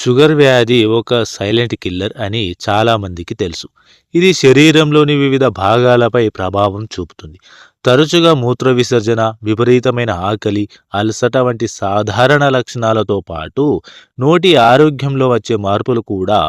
Sugar వ్యాధి ఒక silent killer అని చాలామందికి తెలుసు. ఇది శరీరంలోని వివిధ భాగాలపై ప్రభావం చూపుతుంది. తరచుగా మూత్ర విసర్జన, విపరీతమైన ఆకలి, అలసట వంటి సాధారణ లక్షణాలతో పాటు నోటి ఆరోగ్యంలో వచ్చే మార్పులు కూడా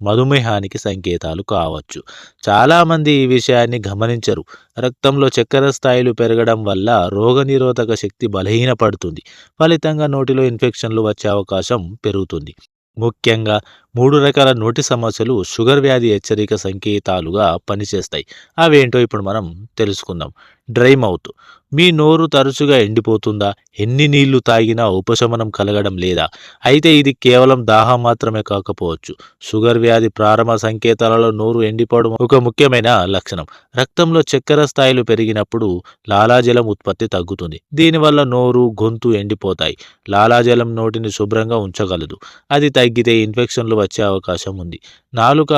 మధుమేహానికి సంకేతాలు కావచ్చు. చాలామంది ఈ విషయాన్ని గమనించరు. రక్తంలో చక్కెర స్థాయిలు పెరగడం వల్ల రోగనిరోధక శక్తి బలహీనపడుతుంది. ఫలితంగా నోటిలో ఇన్ఫెక్షన్లు వచ్చే అవకాశం పెరుగుతుంది. ముఖ్యంగా 3 రకాల నోటి సమస్యలు షుగర్ వ్యాధి హెచ్చరిక సంకేతాలుగా పనిచేస్తాయి. అవేంటో ఇప్పుడు మనం తెలుసుకుందాం. Dry mouth. మీ నోరు తరచుగా ఎండిపోతుందా? ఎన్ని నీళ్లు తాగినా ఉపశమనం కలగడం లేదా? అయితే ఇది కేవలం దాహం మాత్రమే కాకపోవచ్చు. షుగర్ వ్యాధి ప్రారంభ సంకేతాలలో నోరు ఎండిపోవడం ఒక ముఖ్యమైన లక్షణం. రక్తంలో చక్కెర స్థాయిలు పెరిగినప్పుడు లాలాజలం ఉత్పత్తి తగ్గుతుంది. దీనివల్ల నోరు, గొంతు ఎండిపోతాయి. లాలాజలం నోటిని శుభ్రంగా ఉంచగలదు. అది తగ్గితే ఇన్ఫెక్షన్లు వచ్చే అవకాశం ఉంది. నాలుక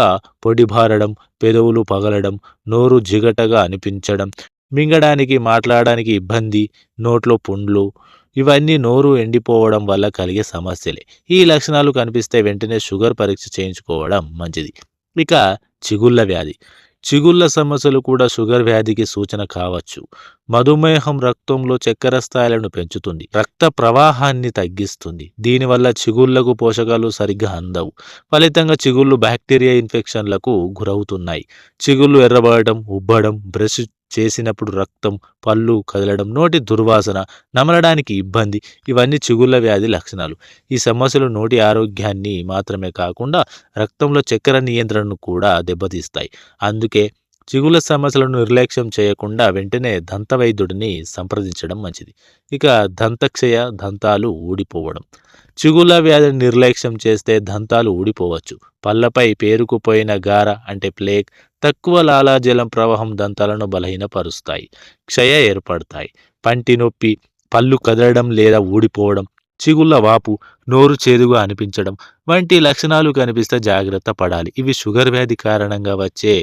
పొడిబారడం, పెదవులు పగలడం, నోరు జిగటగా అనిపించడం, మింగడానికి, మాట్లాడడానికి ఇబ్బంది, నోట్లో పుండ్లు, ఇవన్నీ నోరు ఎండిపోవడం వల్ల కలిగే సమస్యలే. ఈ లక్షణాలు కనిపిస్తే వెంటనే షుగర్ పరీక్ష చేయించుకోవడం మంచిది. ఇక చిగుళ్ళ వ్యాధి. చిగుళ్ళ సమస్యలు కూడా షుగర్ వ్యాధికి సూచన కావచ్చు. మధుమేహం రక్తంలో చక్కెర స్థాయిలను పెంచుతుంది, రక్త ప్రవాహాన్ని తగ్గిస్తుంది. దీనివల్ల చిగుళ్లకు పోషకాలు సరిగ్గా అందవు. ఫలితంగా చిగుళ్ళు బ్యాక్టీరియా ఇన్ఫెక్షన్లకు గురవుతున్నాయి. చిగుళ్ళు ఎర్రబడటం, ఉబ్బడం, బ్రష్ చేసినప్పుడు రక్తం, పళ్ళు కదలడం, నోటి దుర్వాసన, నమలడానికి ఇబ్బంది, ఇవన్నీ చిగుళ్ళ వ్యాధి లక్షణాలు. ఈ సమస్యలు నోటి ఆరోగ్యాన్ని మాత్రమే కాకుండా రక్తంలో చక్కెర నియంత్రణను కూడా దెబ్బతీస్తాయి. అందుకే చిగుళ్ళ సమస్యలను నిర్లక్ష్యం చేయకుండా వెంటనే దంత వైద్యుడిని సంప్రదించడం మంచిది. ఇక దంతక్షయ, దంతాలు ఊడిపోవడం. చిగుళ్ళ వ్యాధిని నిర్లక్ష్యం చేస్తే దంతాలు ఊడిపోవచ్చు. పళ్ళపై పేరుకుపోయిన గార అంటే ప్లేక్, తక్కువ లాలాజలం ప్రవాహం దంతాలను బలహీనపరుస్తాయి. క్షయ ఏర్పడతాయి. పంటి నొప్పి, పళ్ళు కదలడం లేదా ఊడిపోవడం, చిగుళ్ళ వాపు, నోరు చేదుగా అనిపించడం వంటి లక్షణాలు కనిపిస్తే జాగ్రత్త పడాలి. ఇవి షుగర్ వ్యాధి కారణంగా వచ్చే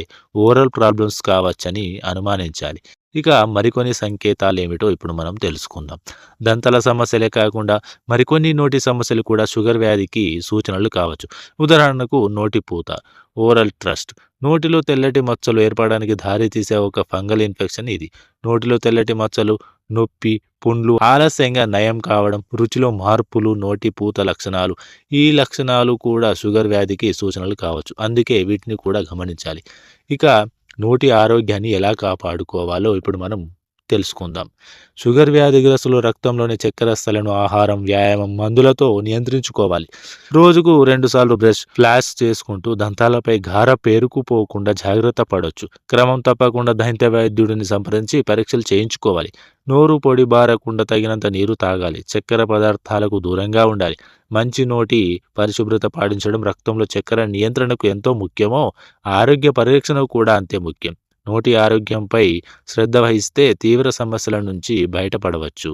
ఓరల్ ప్రాబ్లమ్స్ కావచ్చని అనుమానించాలి. ఇక మరికొన్ని సంకేతాలు ఏమిటో ఇప్పుడు మనం తెలుసుకుందాం. దంతాల సమస్యలే కాకుండా మరికొన్ని నోటి సమస్యలు కూడా షుగర్ వ్యాధికి సూచనలు కావచ్చు. ఉదాహరణకు నోటి పూత, ఓరల్ ట్రస్ట్. నోటిలో తెల్లటి మచ్చలు ఏర్పడడానికి దారితీసే ఒక ఫంగల్ ఇన్ఫెక్షన్ ఇది. నోటిలో తెల్లటి మచ్చలు, నొప్పి, పుండ్లు ఆలస్యంగా నయం కావడం, రుచిలో మార్పులు, నోటి పూత లక్షణాలు, ఈ లక్షణాలు కూడా షుగర్ వ్యాధికి సూచనలు కావచ్చు. అందుకే వీటిని కూడా గమనించాలి. ఇక నోటి ఆరోగ్యాన్ని ఎలా కాపాడుకోవాలో ఇప్పుడు మనం తెలుసుకుందాం. షుగర్ వ్యాధిగ్రస్తులు రక్తంలోని చక్కెర స్థాయిలను ఆహారం, వ్యాయామం, మందులతో నియంత్రించుకోవాలి. రోజుకు 2 సార్లు బ్రష్, ఫ్లాస్ చేసుకుంటూ దంతాలపై గార పేరుకుపోకుండా జాగ్రత్త పడవచ్చు. క్రమం తప్పకుండా దంత వైద్యుడిని సంప్రదించి పరీక్షలు చేయించుకోవాలి. నోరు పొడి బారకుండా తగినంత నీరు తాగాలి. చక్కెర పదార్థాలకు దూరంగా ఉండాలి. మంచి నోటి పరిశుభ్రత పాటించడం రక్తంలో చక్కెర నియంత్రణకు ఎంతో ముఖ్యమో ఆరోగ్య పరిరక్షణకు కూడా అంతే ముఖ్యం. నోటి ఆరోగ్యంపై శ్రద్ధ వహిస్తే తీవ్ర సమస్యల నుంచి బయటపడవచ్చు.